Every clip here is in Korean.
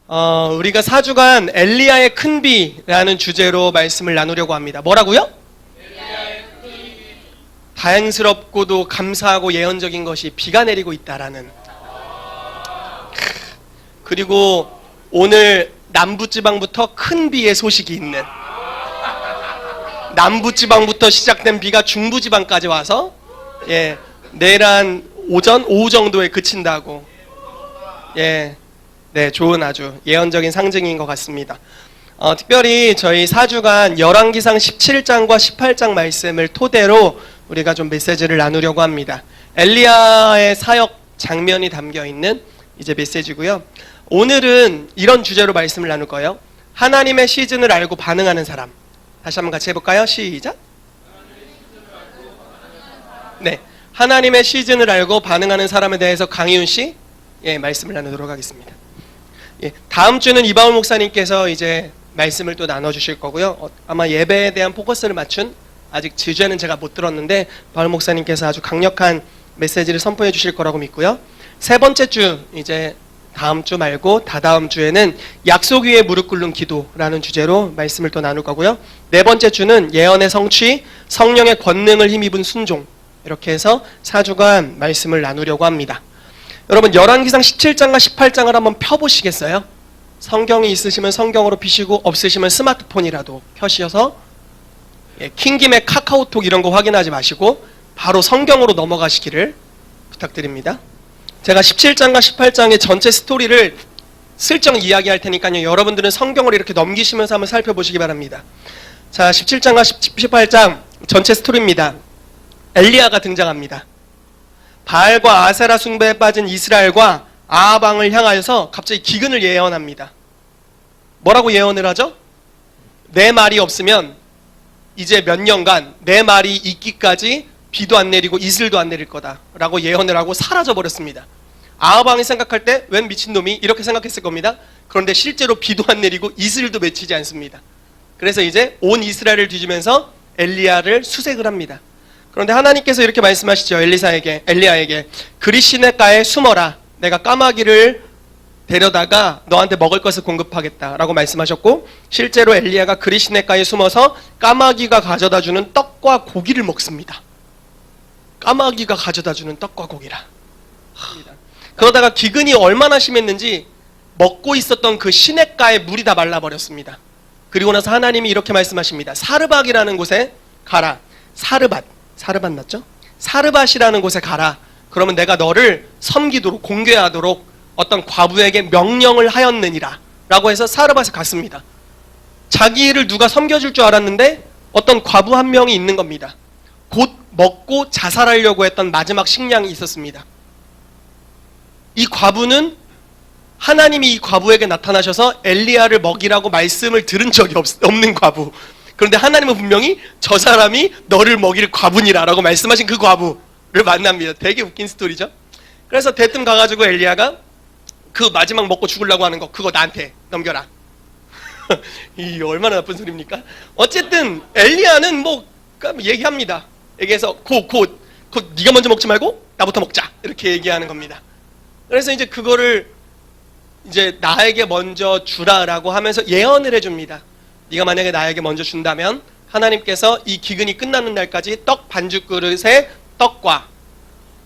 우리가 4주간 엘리야의 큰 비라는 주제로 말씀을 나누려고 합니다. 뭐라고요? 다행스럽고도 감사하고 예언적인 것이 비가 내리고 있다라는. 그리고 오늘 남부지방부터 큰 비의 소식이 있는, 남부지방부터 시작된 비가 중부지방까지 와서 내일 한 오후 정도에 그친다고. 네, 좋은 아주 예언적인 상징인 것 같습니다. 특별히 저희 4주간 열왕기상 17장과 18장 말씀을 토대로 우리가 좀 메시지를 나누려고 합니다. 엘리야의 사역 장면이 담겨 있는 이제 메시지고요. 오늘은 이런 주제로 말씀을 나눌 거예요. 하나님의 시즌을 알고 반응하는 사람. 다시 한번 같이 해볼까요? 시작. 네, 하나님의 시즌을 알고 반응하는 사람에 대해서 강희훈 씨 말씀을 나누도록 하겠습니다. 다음 주는 이바울 목사님께서 이제 말씀을 또 나눠주실 거고요. 아마 예배에 대한 포커스를 맞춘, 아직 주제는 제가 못 들었는데 바울 목사님께서 아주 강력한 메시지를 선포해 주실 거라고 믿고요. 세 번째 주, 이제 다음 주 말고 다다음 주에는 약속 위에 무릎 꿇는 기도라는 주제로 말씀을 또 나눌 거고요. 네 번째 주는 예언의 성취, 성령의 권능을 힘입은 순종, 이렇게 해서 4주간 말씀을 나누려고 합니다. 여러분, 열왕기상 17장과 18장을 한번 펴보시겠어요? 성경이 있으시면 성경으로 피시고 없으시면 스마트폰이라도 펴셔서 킹김의 카카오톡 이런 거 확인하지 마시고 바로 성경으로 넘어가시기를 부탁드립니다. 제가 17장과 18장의 전체 스토리를 슬쩍 이야기할 테니까요. 여러분들은 성경을 이렇게 넘기시면서 한번 살펴보시기 바랍니다. 자, 17장과 18장 전체 스토리입니다. 엘리야가 등장합니다. 바알과 아세라 숭배에 빠진 이스라엘과 아합 왕을 향하여서 갑자기 기근을 예언합니다. 뭐라고 예언을 하죠? 내 말이 없으면 이제 몇 년간 내 말이 있기까지 비도 안 내리고 이슬도 안 내릴 거다 라고 예언을 하고 사라져 버렸습니다. 아합 왕이 생각할 때 웬 미친놈이 이렇게 생각했을 겁니다. 그런데 실제로 비도 안 내리고 이슬도 맺히지 않습니다. 그래서 이제 온 이스라엘을 뒤지면서 엘리야를 수색을 합니다. 그런데 하나님께서 이렇게 말씀하시죠. 엘리야에게 그리 시냇가에 숨어라. 내가 까마귀를 데려다가 너한테 먹을 것을 공급하겠다 라고 말씀하셨고, 실제로 엘리야가 그리 시냇가에 숨어서 까마귀가 가져다주는 떡과 고기를 먹습니다. 까마귀가 가져다주는 떡과 고기라. 그러다가 기근이 얼마나 심했는지 먹고 있었던 그 시냇가에 물이 다 말라버렸습니다. 그리고 나서 하나님이 이렇게 말씀하십니다. 사르밧이라는 곳에 가라. 사르밧 맞죠? 사르밧이라는 곳에 가라. 그러면 내가 너를 섬기도록, 공개하도록 어떤 과부에게 명령을 하였느니라 라고 해서 사르밧에 갔습니다. 자기를 누가 섬겨줄 줄 알았는데 어떤 과부 한 명이 있는 겁니다. 곧 먹고 자살하려고 했던 마지막 식량이 있었습니다. 이 과부는 하나님이 이 과부에게 나타나셔서 엘리야를 먹이라고 말씀을 들은 적이 없는 과부. 그런데 하나님은 분명히 저 사람이 너를 먹일 과부니라 라고 말씀하신 그 과부를 만납니다. 되게 웃긴 스토리죠. 그래서 대뜸 가가지고 엘리야가 그 마지막 먹고 죽으려고 하는 거, 그거 나한테 넘겨라. 이 얼마나 나쁜 소리입니까? 어쨌든 엘리야는 뭐 얘기합니다. 얘기해서 곧 네가 먼저 먹지 말고 나부터 먹자, 이렇게 얘기하는 겁니다. 그래서 이제 그거를 이제 나에게 먼저 주라라고 하면서 예언을 해줍니다. 네가 만약에 나에게 먼저 준다면 하나님께서 이 기근이 끝나는 날까지 떡 반죽 그릇에 떡과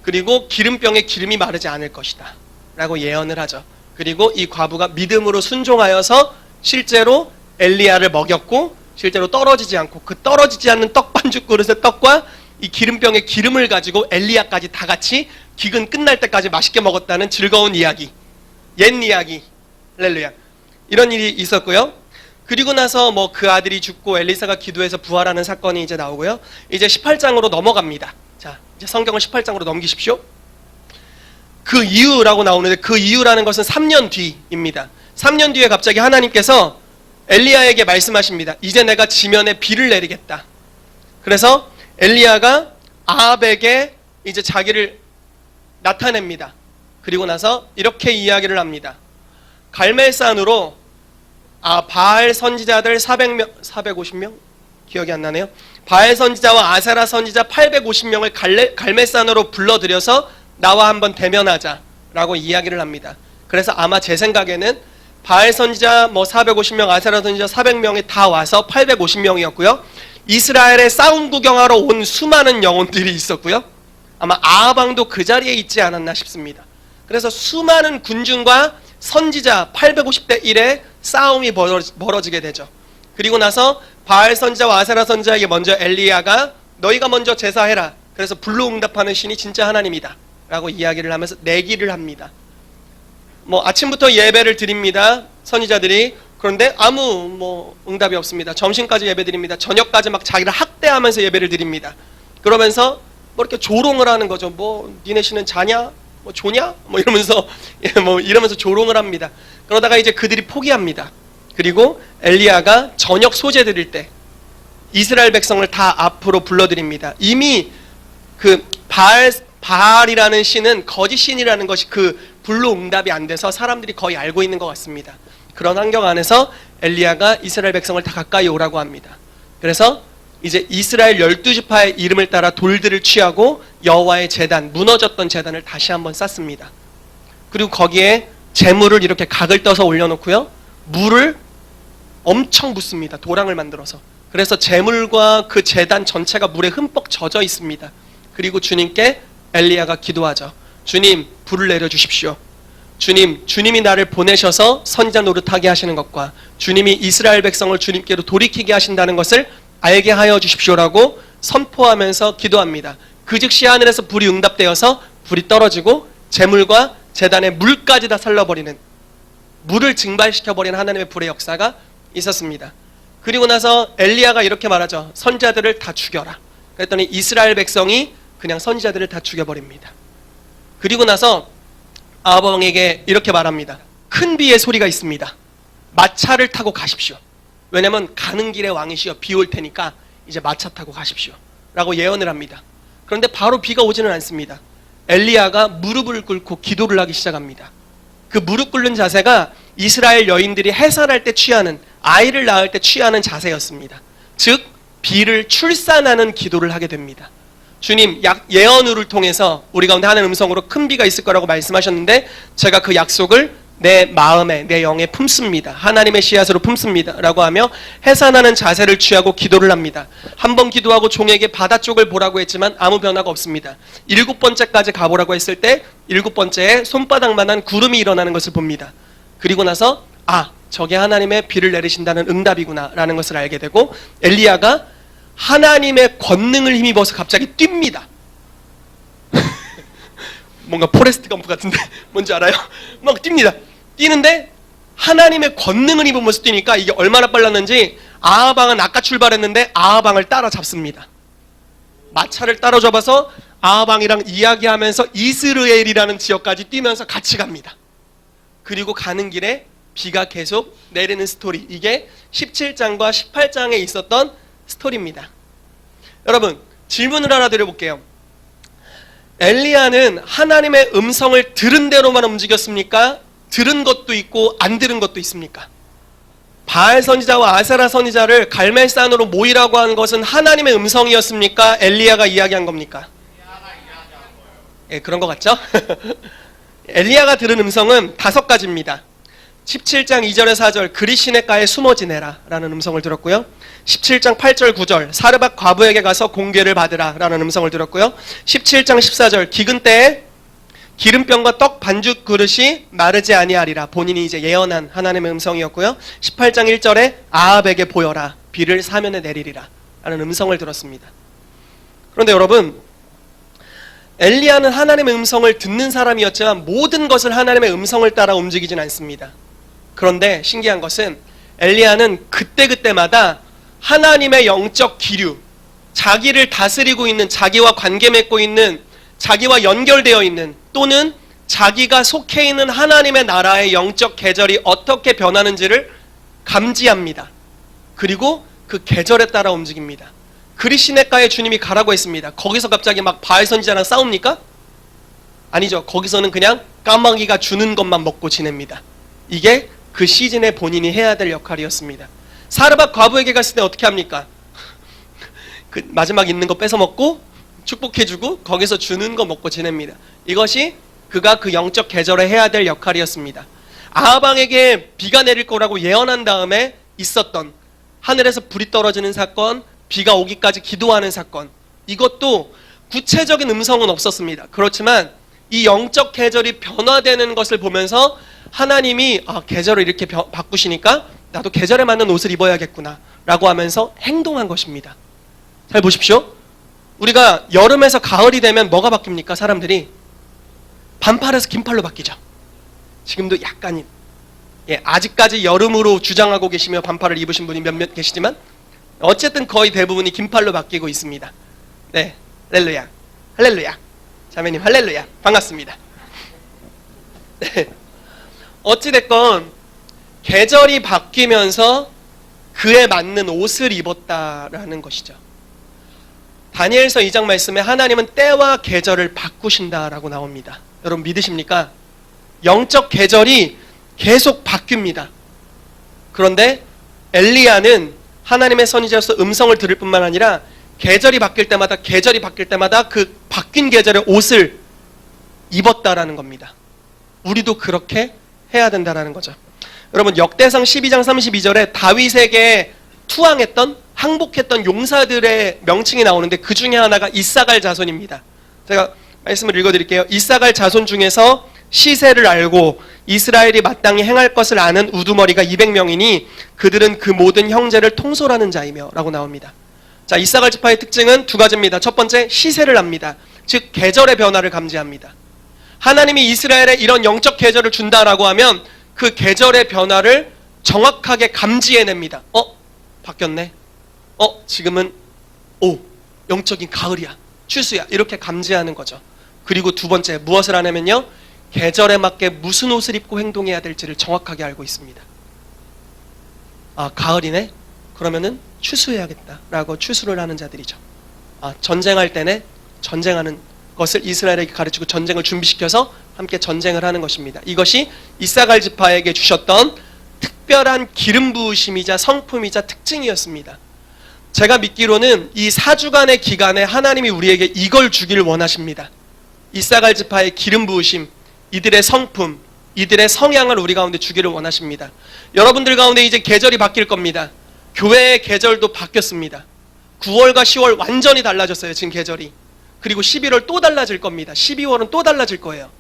그리고 기름병에 기름이 마르지 않을 것이다 라고 예언을 하죠. 그리고 이 과부가 믿음으로 순종하여서 실제로 엘리야를 먹였고, 실제로 떨어지지 않고 그 떨어지지 않는 떡 반죽 그릇의 떡과 이 기름병에 기름을 가지고 엘리야까지 다 같이 기근 끝날 때까지 맛있게 먹었다는 즐거운 이야기, 옛 이야기, 할렐루야, 이런 일이 있었고요. 그리고 나서 뭐 그 아들이 죽고 엘리사가 기도해서 부활하는 사건이 이제 나오고요. 이제 18장으로 넘어갑니다. 자, 이제 성경을 18장으로 넘기십시오. 그 이유라고 나오는데 그 이유라는 것은 3년 뒤입니다. 3년 뒤에 갑자기 하나님께서 엘리야에게 말씀하십니다. 이제 내가 지면에 비를 내리겠다. 그래서 엘리야가 아합에게 이제 자기를 나타냅니다. 그리고 나서 이렇게 이야기를 합니다. 갈멜산으로 바알 선지자들 450명? 기억이 안 나네요. 바알 선지자와 아세라 선지자 850명을 갈멜산으로 불러들여서 나와 한번 대면하자 라고 이야기를 합니다. 그래서 아마 제 생각에는 바알 선지자 450명, 아세라 선지자 400명이 다 와서 850명이었고요. 이스라엘에 싸움 구경하러 온 수많은 영혼들이 있었고요. 아마 아합 왕도 그 자리에 있지 않았나 싶습니다. 그래서 수많은 군중과 선지자 850대 1의 싸움이 벌어지게 되죠. 그리고 나서 바알 선지자와 아세라 선지자에게 먼저 엘리야가 너희가 먼저 제사해라. 그래서 불로응답하는 신이 진짜 하나님이다 라고 이야기를 하면서 내기를 합니다. 아침부터 예배를 드립니다. 선지자들이. 그런데 아무 응답이 없습니다. 점심까지 예배 드립니다. 저녁까지 막 자기를 학대하면서 예배를 드립니다. 그러면서 이렇게 조롱을 하는 거죠. 니네 신은 자냐? 조냐? 이러면서 이러면서 조롱을 합니다. 그러다가 이제 그들이 포기합니다. 그리고 엘리야가 저녁 소제 드릴 때 이스라엘 백성을 다 앞으로 불러드립니다. 이미 그 바알이라는 신은 거짓 신이라는 것이 그 불로 응답이 안 돼서 사람들이 거의 알고 있는 것 같습니다. 그런 환경 안에서 엘리야가 이스라엘 백성을 다 가까이 오라고 합니다. 그래서 이제 이스라엘 12지파의 이름을 따라 돌들을 취하고 여호와의 제단, 무너졌던 제단을 다시 한번 쌓습니다. 그리고 거기에 재물을 이렇게 각을 떠서 올려놓고요. 물을 엄청 붓습니다. 도랑을 만들어서. 그래서 재물과 그 제단 전체가 물에 흠뻑 젖어 있습니다. 그리고 주님께 엘리야가 기도하죠. 주님, 불을 내려주십시오. 주님이 나를 보내셔서 선지자 노릇하게 하시는 것과 주님이 이스라엘 백성을 주님께로 돌이키게 하신다는 것을 알게 하여 주십시오라고 선포하면서 기도합니다. 그 즉시 하늘에서 불이 응답되어서 불이 떨어지고 재물과 제단의 물까지 다 살려버리는, 물을 증발시켜버리는 하나님의 불의 역사가 있었습니다. 그리고 나서 엘리야가 이렇게 말하죠. 선지자들을 다 죽여라. 그랬더니 이스라엘 백성이 그냥 선지자들을 다 죽여버립니다. 그리고 나서 아합 왕에게 이렇게 말합니다. 큰 비의 소리가 있습니다. 마차를 타고 가십시오. 왜냐면 가는 길에 왕이시여 비 올 테니까 이제 마차 타고 가십시오 라고 예언을 합니다. 그런데 바로 비가 오지는 않습니다. 엘리야가 무릎을 꿇고 기도를 하기 시작합니다. 그 무릎 꿇는 자세가 이스라엘 여인들이 해산할 때 취하는, 아이를 낳을 때 취하는 자세였습니다. 즉 비를 출산하는 기도를 하게 됩니다. 주님, 예언을 통해서 우리 가운데 하나님 음성으로 큰 비가 있을 거라고 말씀하셨는데 제가 그 약속을 내 마음에, 내 영에 품습니다. 하나님의 씨앗으로 품습니다 라고 하며 해산하는 자세를 취하고 기도를 합니다. 한 번 기도하고 종에게 바다 쪽을 보라고 했지만 아무 변화가 없습니다. 7번째까지 가보라고 했을 때 7번째에 손바닥만한 구름이 일어나는 것을 봅니다. 그리고 나서 저게 하나님의 비를 내리신다는 응답이구나 라는 것을 알게 되고 엘리야가 하나님의 권능을 힘입어서 갑자기 뜁니다. 뭔가 포레스트 검프 같은데 뭔지 알아요? 막 뜁니다. 뛰는데 하나님의 권능을 입으면서 뛰니까 이게 얼마나 빨랐는지 아합 왕은 아까 출발했는데 아합 왕을 따라잡습니다. 마차를 따라잡아서 아합 왕이랑 이야기하면서 이스라엘이라는 지역까지 뛰면서 같이 갑니다. 그리고 가는 길에 비가 계속 내리는 스토리, 이게 17장과 18장에 있었던 스토리입니다. 여러분, 질문을 하나 드려볼게요. 엘리야는 하나님의 음성을 들은 대로만 움직였습니까? 들은 것도 있고 안 들은 것도 있습니까? 바알 선지자와 아세라 선지자를 갈멜산으로 모이라고 한 것은 하나님의 음성이었습니까? 엘리야가 이야기한 겁니까? 예, 그런 것 같죠? 엘리야가 들은 음성은 5가지입니다. 17장 2절에 4절 그리 시냇가에 숨어 지내라 라는 음성을 들었고요. 17장 8절 9절 사르밧 과부에게 가서 공궤를 받으라 라는 음성을 들었고요. 17장 14절 기근 때에 기름병과 떡 반죽 그릇이 마르지 아니하리라. 본인이 이제 예언한 하나님의 음성이었고요. 18장 1절에 아합에게 보여라. 비를 사면에 내리리라 라는 음성을 들었습니다. 그런데 여러분, 엘리야는 하나님의 음성을 듣는 사람이었지만 모든 것을 하나님의 음성을 따라 움직이진 않습니다. 그런데 신기한 것은 엘리야는 그때그때마다 하나님의 영적 기류, 자기를 다스리고 있는, 자기와 관계 맺고 있는, 자기와 연결되어 있는, 또는 자기가 속해 있는 하나님의 나라의 영적 계절이 어떻게 변하는지를 감지합니다. 그리고 그 계절에 따라 움직입니다. 그리 시냇가에 주님이 가라고 했습니다. 거기서 갑자기 막 바알 선지자랑 싸웁니까? 아니죠. 거기서는 그냥 까마귀가 주는 것만 먹고 지냅니다. 이게 그 시즌에 본인이 해야 될 역할이었습니다. 사르밧 과부에게 갔을 때 어떻게 합니까? 그 마지막 있는 거 뺏어 먹고 축복해주고 거기서 주는 거 먹고 지냅니다. 이것이 그가 그 영적 계절에 해야 될 역할이었습니다. 아합왕에게 비가 내릴 거라고 예언한 다음에 있었던 하늘에서 불이 떨어지는 사건, 비가 오기까지 기도하는 사건, 이것도 구체적인 음성은 없었습니다. 그렇지만 이 영적 계절이 변화되는 것을 보면서 하나님이 계절을 이렇게 바꾸시니까 나도 계절에 맞는 옷을 입어야겠구나 라고 하면서 행동한 것입니다. 잘 보십시오. 우리가 여름에서 가을이 되면 뭐가 바뀝니까? 사람들이 반팔에서 긴팔로 바뀌죠. 지금도 약간 아직까지 여름으로 주장하고 계시며 반팔을 입으신 분이 몇몇 계시지만 어쨌든 거의 대부분이 긴팔로 바뀌고 있습니다. 네, 할렐루야, 할렐루야, 자매님 할렐루야, 반갑습니다. 네, 어찌됐건 계절이 바뀌면서 그에 맞는 옷을 입었다라는 것이죠. 다니엘서 2장 말씀에 하나님은 때와 계절을 바꾸신다라고 나옵니다. 여러분 믿으십니까? 영적 계절이 계속 바뀝니다. 그런데 엘리야는 하나님의 선지자로서 음성을 들을 뿐만 아니라 계절이 바뀔 때마다 그 바뀐 계절의 옷을 입었다라는 겁니다. 우리도 그렇게 해야 된다라는 거죠. 여러분 역대상 12장 32절에 다윗에게 항복했던 용사들의 명칭이 나오는데 그 중에 하나가 이사갈 자손입니다. 제가 말씀을 읽어드릴게요. 이사갈 자손 중에서 시세를 알고 이스라엘이 마땅히 행할 것을 아는 우두머리가 200명이니 그들은 그 모든 형제를 통솔하는 자이며 라고 나옵니다. 자, 이사갈 지파의 특징은 두 가지입니다. 첫 번째, 시세를 압니다. 즉 계절의 변화를 감지합니다. 하나님이 이스라엘에 이런 영적 계절을 준다라고 하면 그 계절의 변화를 정확하게 감지해냅니다. 바뀌었네. 지금은 영적인 가을이야, 추수야, 이렇게 감지하는 거죠. 그리고 두 번째, 무엇을 하냐면요, 계절에 맞게 무슨 옷을 입고 행동해야 될지를 정확하게 알고 있습니다. 가을이네? 그러면은 추수해야겠다라고 추수를 하는 자들이죠. 전쟁할 때네? 전쟁하는 것을 이스라엘에게 가르치고 전쟁을 준비시켜서 함께 전쟁을 하는 것입니다. 이것이 이사갈 지파에게 주셨던 특별한 기름 부으심이자 성품이자 특징이었습니다. 제가 믿기로는 이 4주간의 기간에 하나님이 우리에게 이걸 주기를 원하십니다. 이사갈 지파의 기름 부으심, 이들의 성품, 이들의 성향을 우리 가운데 주기를 원하십니다. 여러분들 가운데 이제 계절이 바뀔 겁니다. 교회의 계절도 바뀌었습니다. 9월과 10월 완전히 달라졌어요, 지금 계절이. 그리고 11월 또 달라질 겁니다. 12월은 또 달라질 거예요.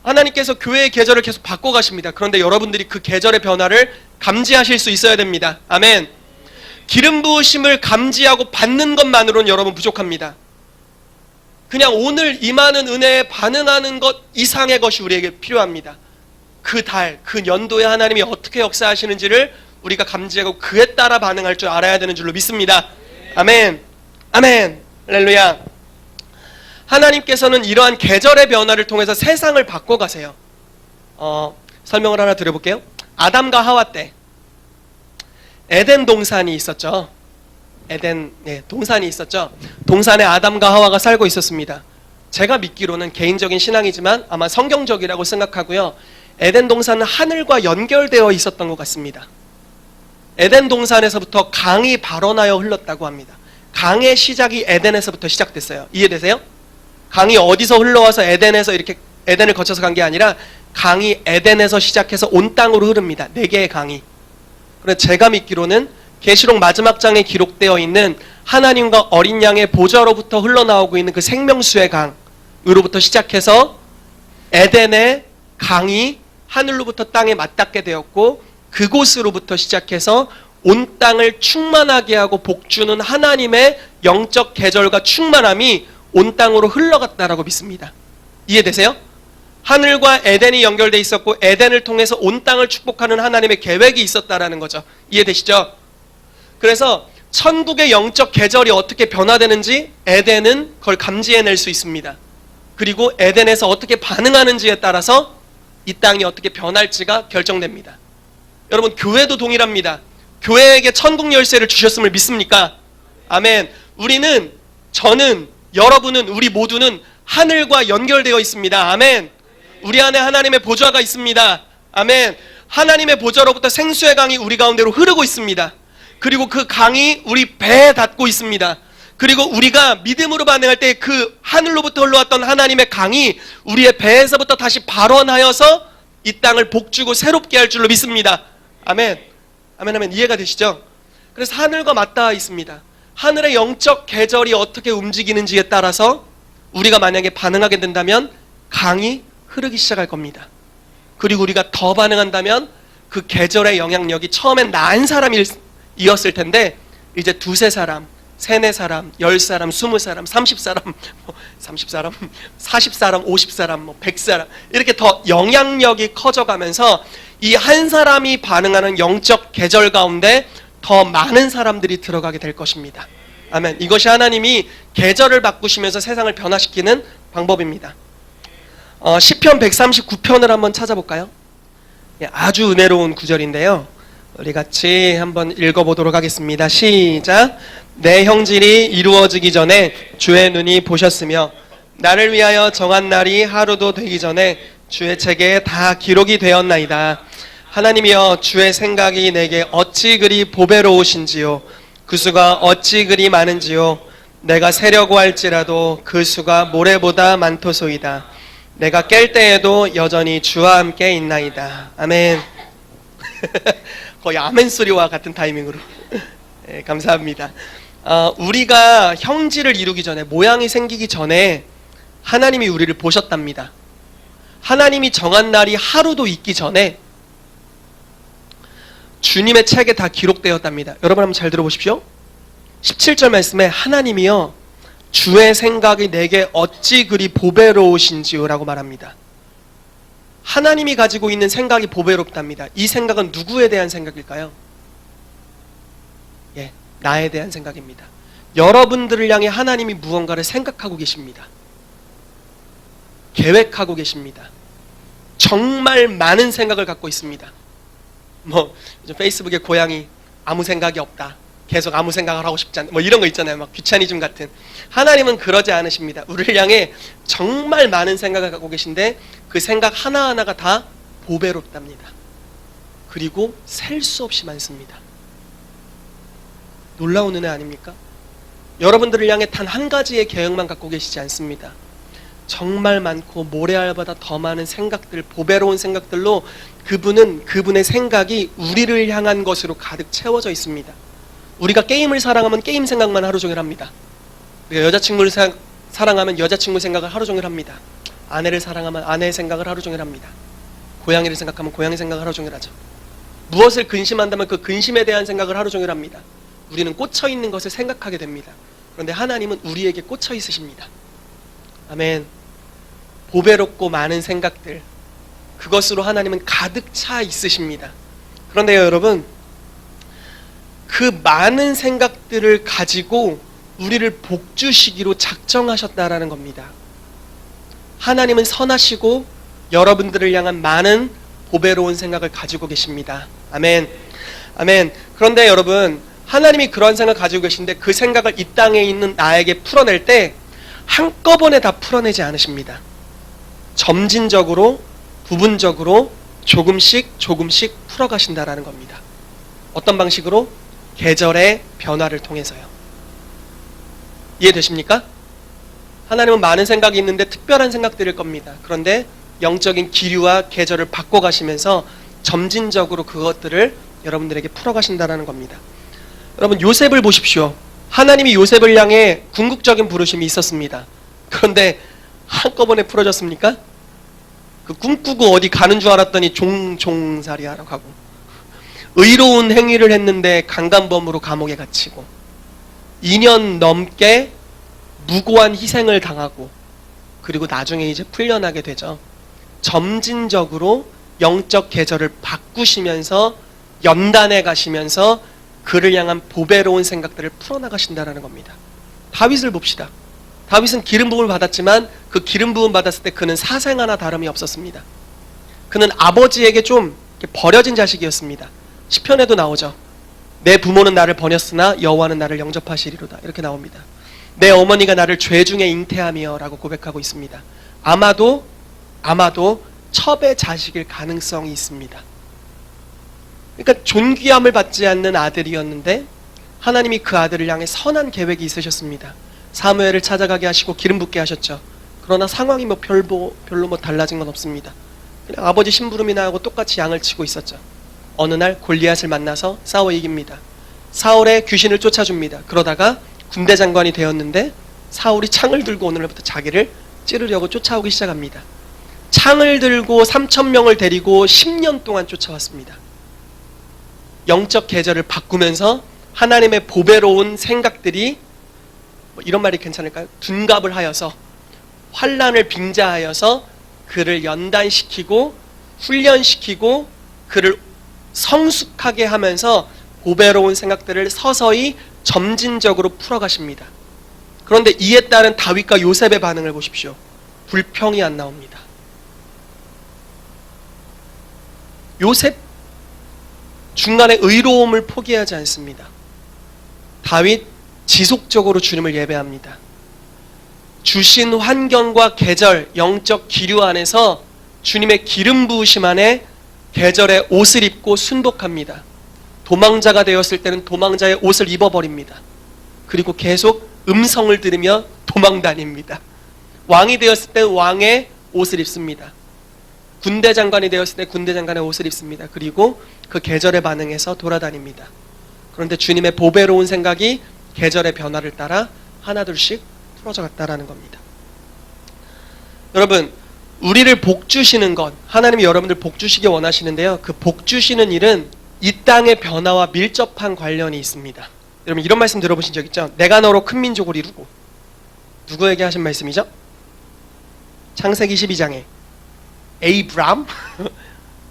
하나님께서 교회의 계절을 계속 바꿔가십니다. 그런데 여러분들이 그 계절의 변화를 감지하실 수 있어야 됩니다. 아멘. 기름 부으심을 감지하고 받는 것만으로는 여러분 부족합니다. 그냥 오늘 임하는 은혜에 반응하는 것 이상의 것이 우리에게 필요합니다. 그 달, 그 연도에 하나님이 어떻게 역사하시는지를 우리가 감지하고 그에 따라 반응할 줄 알아야 되는 줄로 믿습니다. 아멘. 아멘. 할렐루야. 하나님께서는 이러한 계절의 변화를 통해서 세상을 바꿔가세요. 설명을 하나 드려볼게요. 아담과 하와 때 에덴 동산이 있었죠. 동산이 있었죠. 동산에 아담과 하와가 살고 있었습니다. 제가 믿기로는 개인적인 신앙이지만 아마 성경적이라고 생각하고요, 에덴 동산은 하늘과 연결되어 있었던 것 같습니다. 에덴 동산에서부터 강이 발원하여 흘렀다고 합니다. 강의 시작이 에덴에서부터 시작됐어요. 이해되세요? 강이 어디서 흘러와서 에덴에서 이렇게 에덴을 거쳐서 간 게 아니라 강이 에덴에서 시작해서 온 땅으로 흐릅니다. 4개의 강이. 그래서 제가 믿기로는 계시록 마지막 장에 기록되어 있는 하나님과 어린 양의 보좌로부터 흘러나오고 있는 그 생명수의 강으로부터 시작해서 에덴의 강이 하늘로부터 땅에 맞닿게 되었고, 그곳으로부터 시작해서 온 땅을 충만하게 하고 복주는 하나님의 영적 계절과 충만함이 온 땅으로 흘러갔다라고 믿습니다. 이해되세요? 하늘과 에덴이 연결되어 있었고 에덴을 통해서 온 땅을 축복하는 하나님의 계획이 있었다라는 거죠. 이해되시죠? 그래서 천국의 영적 계절이 어떻게 변화되는지 에덴은 그걸 감지해낼 수 있습니다. 그리고 에덴에서 어떻게 반응하는지에 따라서 이 땅이 어떻게 변할지가 결정됩니다. 여러분, 교회도 동일합니다. 교회에게 천국 열쇠를 주셨음을 믿습니까? 아멘. 저는, 여러분은, 우리 모두는 하늘과 연결되어 있습니다. 아멘. 우리 안에 하나님의 보좌가 있습니다. 아멘. 하나님의 보좌로부터 생수의 강이 우리 가운데로 흐르고 있습니다. 그리고 그 강이 우리 배에 닿고 있습니다. 그리고 우리가 믿음으로 반응할 때 그 하늘로부터 흘러왔던 하나님의 강이 우리의 배에서부터 다시 발원하여서 이 땅을 복주고 새롭게 할 줄로 믿습니다. 아멘. 아멘, 아멘. 이해가 되시죠? 그래서 하늘과 맞닿아 있습니다. 하늘의 영적 계절이 어떻게 움직이는지에 따라서 우리가 만약에 반응하게 된다면 강이 흐르기 시작할 겁니다. 그리고 우리가 더 반응한다면 그 계절의 영향력이 처음엔 난 사람이었을 텐데 이제 두세 사람, 세네 사람, 10사람, 20사람, 30사람, 30사람, 40사람, 50사람, 100사람 이렇게 더 영향력이 커져가면서 이 한 사람이 반응하는 영적 계절 가운데 더 많은 사람들이 들어가게 될 것입니다. 아멘. 이것이 하나님이 계절을 바꾸시면서 세상을 변화시키는 방법입니다. 시편 139편을 한번 찾아볼까요? 아주 은혜로운 구절인데요. 우리 같이 한번 읽어보도록 하겠습니다. 시작. 내 형질이 이루어지기 전에 주의 눈이 보셨으며 나를 위하여 정한 날이 하루도 되기 전에 주의 책에 다 기록이 되었나이다. 하나님이여 주의 생각이 내게 어찌 그리 보배로우신지요. 그 수가 어찌 그리 많은지요. 내가 세려고 할지라도 그 수가 모래보다 많도소이다. 내가 깰 때에도 여전히 주와 함께 있나이다. 아멘. 거의 아멘 소리와 같은 타이밍으로. 네, 감사합니다. 우리가 형질을 이루기 전에, 모양이 생기기 전에 하나님이 우리를 보셨답니다. 하나님이 정한 날이 하루도 있기 전에 주님의 책에 다 기록되었답니다. 여러분 한번 잘 들어보십시오. 17절 말씀에 하나님이여 주의 생각이 내게 어찌 그리 보배로우신지요 라고 말합니다. 하나님이 가지고 있는 생각이 보배롭답니다. 이 생각은 누구에 대한 생각일까요? 예, 나에 대한 생각입니다. 여러분들을 향해 하나님이 무언가를 생각하고 계십니다. 계획하고 계십니다. 정말 많은 생각을 갖고 있습니다. 요즘 페이스북에 고양이 아무 생각이 없다. 계속 아무 생각을 하고 싶지 않다. 이런 거 있잖아요. 막 귀차니즘 같은. 하나님은 그러지 않으십니다. 우리를 향해 정말 많은 생각을 갖고 계신데 그 생각 하나하나가 다 보배롭답니다. 그리고 셀 수 없이 많습니다. 놀라운 은혜 아닙니까? 여러분들을 향해 단 한 가지의 계획만 갖고 계시지 않습니다. 정말 많고 모래알보다 더 많은 생각들, 보배로운 생각들로 그분의 생각이 우리를 향한 것으로 가득 채워져 있습니다. 우리가 게임을 사랑하면 게임 생각만 하루 종일 합니다. 우리가 여자친구를 사랑하면 여자친구 생각을 하루 종일 합니다. 아내를 사랑하면 아내의 생각을 하루 종일 합니다. 고양이를 생각하면 고양이 생각을 하루 종일 하죠. 무엇을 근심한다면 그 근심에 대한 생각을 하루 종일 합니다. 우리는 꽂혀 있는 것을 생각하게 됩니다. 그런데 하나님은 우리에게 꽂혀 있으십니다. 아멘. 보배롭고 많은 생각들, 그것으로 하나님은 가득 차 있으십니다. 그런데요 여러분, 그 많은 생각들을 가지고 우리를 복주시기로 작정하셨다라는 겁니다. 하나님은 선하시고 여러분들을 향한 많은 보배로운 생각을 가지고 계십니다. 아멘. 아멘. 그런데 여러분, 하나님이 그런 생각을 가지고 계신데 그 생각을 이 땅에 있는 나에게 풀어낼 때 한꺼번에 다 풀어내지 않으십니다. 점진적으로, 부분적으로 조금씩 풀어가신다라는 겁니다. 어떤 방식으로? 계절의 변화를 통해서요. 이해되십니까? 하나님은 많은 생각이 있는데 특별한 생각들일 겁니다. 그런데 영적인 기류와 계절을 바꿔가시면서 점진적으로 그것들을 여러분들에게 풀어가신다는 겁니다. 여러분, 요셉을 보십시오. 하나님이 요셉을 향해 궁극적인 부르심이 있었습니다. 그런데 한꺼번에 풀어졌습니까? 그 꿈꾸고 어디 가는 줄 알았더니 종살이 하러 가고, 의로운 행위를 했는데 강간범으로 감옥에 갇히고, 2년 넘게 무고한 희생을 당하고, 그리고 나중에 이제 풀려나게 되죠. 점진적으로 영적 계절을 바꾸시면서 연단해 가시면서 그를 향한 보배로운 생각들을 풀어나가신다는 겁니다. 다윗을 봅시다. 다윗은 기름 부음을 받았지만 그 기름 부음 받았을 때 그는 사생 하나 다름이 없었습니다. 그는 아버지에게 좀 버려진 자식이었습니다. 시편에도 나오죠. 내 부모는 나를 버렸으나 여호와는 나를 영접하시리로다. 이렇게 나옵니다. 내 어머니가 나를 죄 중에 잉태하며 라고 고백하고 있습니다. 아마도 첩의 자식일 가능성이 있습니다. 그러니까 존귀함을 받지 않는 아들이었는데 하나님이 그 아들을 향해 선한 계획이 있으셨습니다. 사무엘을 찾아가게 하시고 기름 붓게 하셨죠. 그러나 상황이 별로 달라진 건 없습니다. 그냥 아버지 심부름이나 하고 똑같이 양을 치고 있었죠. 어느 날 골리앗을 만나서 싸워 이깁니다. 사울의 귀신을 쫓아줍니다. 그러다가 군대 장관이 되었는데 사울이 창을 들고 오늘부터 자기를 찌르려고 쫓아오기 시작합니다. 창을 들고 3,000명을 데리고 10년 동안 쫓아왔습니다. 영적 계절을 바꾸면서 하나님의 보배로운 생각들이 이런 말이 괜찮을까요? 둔갑을 하여서 환난을 빙자하여서 그를 연단시키고 훈련시키고 그를 성숙하게 하면서 보배로운 생각들을 서서히 점진적으로 풀어가십니다. 그런데 이에 따른 다윗과 요셉의 반응을 보십시오. 불평이 안 나옵니다. 요셉 중간에 의로움을 포기하지 않습니다. 다윗 지속적으로 주님을 예배합니다. 주신 환경과 계절, 영적 기류 안에서 주님의 기름 부으심 안에 계절의 옷을 입고 순복합니다. 도망자가 되었을 때는 도망자의 옷을 입어버립니다. 그리고 계속 음성을 들으며 도망다닙니다. 왕이 되었을 때 왕의 옷을 입습니다. 군대 장관이 되었을 때 군대 장관의 옷을 입습니다. 그리고 그 계절에 반응해서 돌아다닙니다. 그런데 주님의 보배로운 생각이 계절의 변화를 따라 하나둘씩 풀어져 갔다라는 겁니다. 여러분, 우리를 복 주시는 것, 하나님이 여러분들 복 주시기 원하시는데요. 그 복 주시는 일은 이 땅의 변화와 밀접한 관련이 있습니다. 여러분 이런 말씀 들어보신 적 있죠? 내가 너로 큰 민족을 이루고. 누구에게 하신 말씀이죠? 창세기 12장에 에이브람?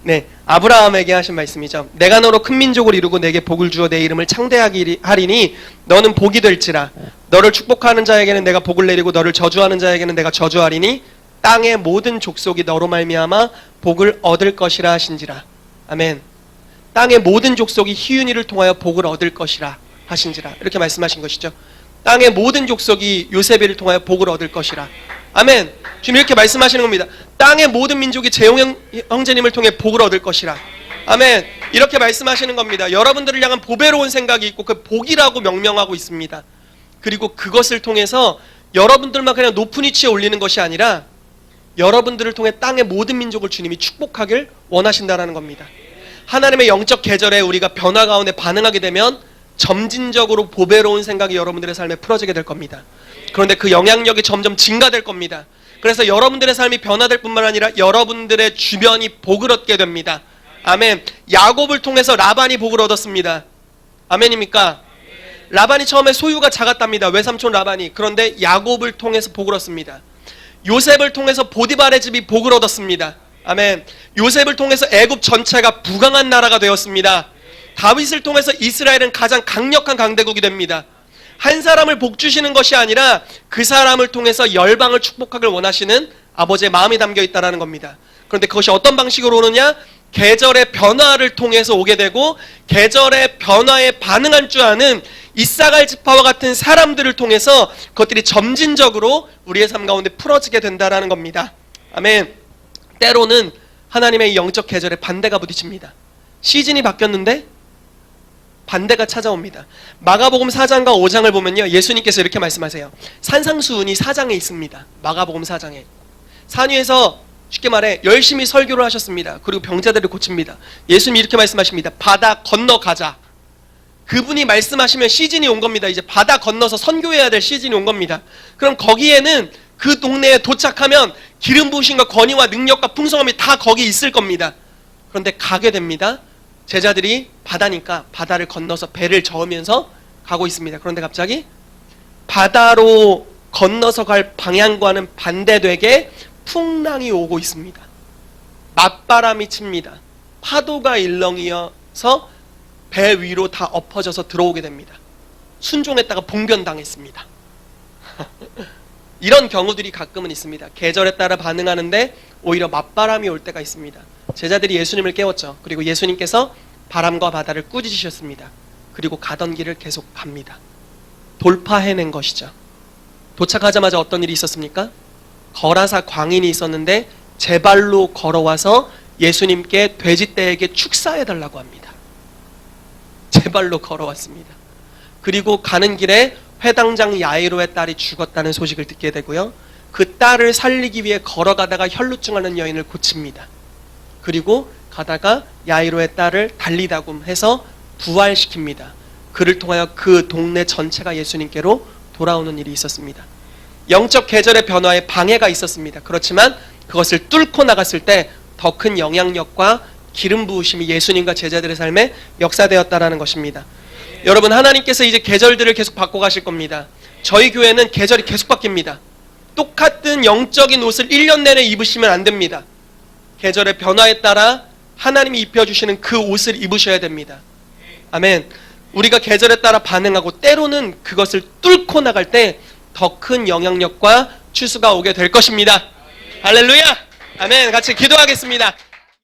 네, 아브라함에게 하신 말씀이죠. 내가 너로 큰 민족을 이루고 내게 복을 주어 내 이름을 창대하게 하리니 너는 복이 될지라. 너를 축복하는 자에게는 내가 복을 내리고 너를 저주하는 자에게는 내가 저주하리니 땅의 모든 족속이 너로 말미암아 복을 얻을 것이라 하신지라. 아멘. 땅의 모든 족속이 희윤이를 통하여 복을 얻을 것이라 하신지라. 이렇게 말씀하신 것이죠. 땅의 모든 족속이 요셉을 통하여 복을 얻을 것이라. 아멘. 지금 이렇게 말씀하시는 겁니다. 땅의 모든 민족이 재용 형제님을 통해 복을 얻을 것이라. 아멘. 이렇게 말씀하시는 겁니다. 여러분들을 향한 보배로운 생각이 있고 그 복이라고 명명하고 있습니다. 그리고 그것을 통해서 여러분들만 그냥 높은 위치에 올리는 것이 아니라 여러분들을 통해 땅의 모든 민족을 주님이 축복하길 원하신다는 겁니다. 하나님의 영적 계절에 우리가 변화 가운데 반응하게 되면 점진적으로 보배로운 생각이 여러분들의 삶에 풀어지게 될 겁니다. 그런데 그 영향력이 점점 증가될 겁니다. 그래서 여러분들의 삶이 변화될 뿐만 아니라 여러분들의 주변이 복을 얻게 됩니다. 아멘. 야곱을 통해서 라반이 복을 얻었습니다. 아멘입니까? 라반이 처음에 소유가 작았답니다. 외삼촌 라반이. 그런데 야곱을 통해서 복을 얻습니다. 요셉을 통해서 보디발의 집이 복을 얻었습니다. 아멘. 요셉을 통해서 애굽 전체가 부강한 나라가 되었습니다. 다윗을 통해서 이스라엘은 가장 강력한 강대국이 됩니다. 한 사람을 복 주시는 것이 아니라 그 사람을 통해서 열방을 축복하길 원하시는 아버지의 마음이 담겨 있다는 겁니다. 그런데 그것이 어떤 방식으로 오느냐? 계절의 변화를 통해서 오게 되고 계절의 변화에 반응한 줄 아는 이사갈 지파와 같은 사람들을 통해서 그것들이 점진적으로 우리의 삶 가운데 풀어지게 된다는 겁니다. 아멘. 때로는 하나님의 영적 계절에 반대가 부딪힙니다. 시즌이 바뀌었는데 반대가 찾아옵니다. 마가복음 4장과 5장을 보면요, 예수님께서 이렇게 말씀하세요. 산상수훈이 4장에 있습니다. 마가복음 4장에 산 위에서 쉽게 말해 열심히 설교를 하셨습니다. 그리고 병자들을 고칩니다. 예수님이 이렇게 말씀하십니다. 바다 건너가자. 그분이 말씀하시면 시즌이 온 겁니다. 이제 바다 건너서 선교해야 될 시즌이 온 겁니다. 그럼 거기에는 그 동네에 도착하면 기름 부으심과 권위와 능력과 풍성함이 다 거기 있을 겁니다. 그런데 가게 됩니다. 제자들이 바다니까 바다를 건너서 배를 저으면서 가고 있습니다. 그런데 갑자기 바다로 건너서 갈 방향과는 반대되게 풍랑이 오고 있습니다. 맞바람이 칩니다. 파도가 일렁이어서 배 위로 다 엎어져서 들어오게 됩니다. 순종했다가 봉변당했습니다. 이런 경우들이 가끔은 있습니다. 계절에 따라 반응하는데 오히려 맞바람이 올 때가 있습니다. 제자들이 예수님을 깨웠죠. 그리고 예수님께서 바람과 바다를 꾸짖으셨습니다. 그리고 가던 길을 계속 갑니다. 돌파해낸 것이죠. 도착하자마자 어떤 일이 있었습니까? 거라사 광인이 있었는데 제 발로 걸어와서 예수님께 돼지떼에게 축사해달라고 합니다. 제 발로 걸어왔습니다. 그리고 가는 길에 회당장 야이로의 딸이 죽었다는 소식을 듣게 되고요. 그 딸을 살리기 위해 걸어가다가 혈루증하는 여인을 고칩니다. 그리고 가다가 야이로의 딸을 달리다굼 해서 부활시킵니다. 그를 통하여 그 동네 전체가 예수님께로 돌아오는 일이 있었습니다. 영적 계절의 변화에 방해가 있었습니다. 그렇지만 그것을 뚫고 나갔을 때 더 큰 영향력과 기름 부으심이 예수님과 제자들의 삶에 역사되었다라는 것입니다. 여러분, 하나님께서 이제 계절들을 계속 바꿔가실 겁니다. 저희 교회는 계절이 계속 바뀝니다. 똑같은 영적인 옷을 1년 내내 입으시면 안 됩니다. 계절의 변화에 따라 하나님이 입혀주시는 그 옷을 입으셔야 됩니다. 아멘. 우리가 계절에 따라 반응하고 때로는 그것을 뚫고 나갈 때 더 큰 영향력과 추수가 오게 될 것입니다. 할렐루야! 아멘. 같이 기도하겠습니다.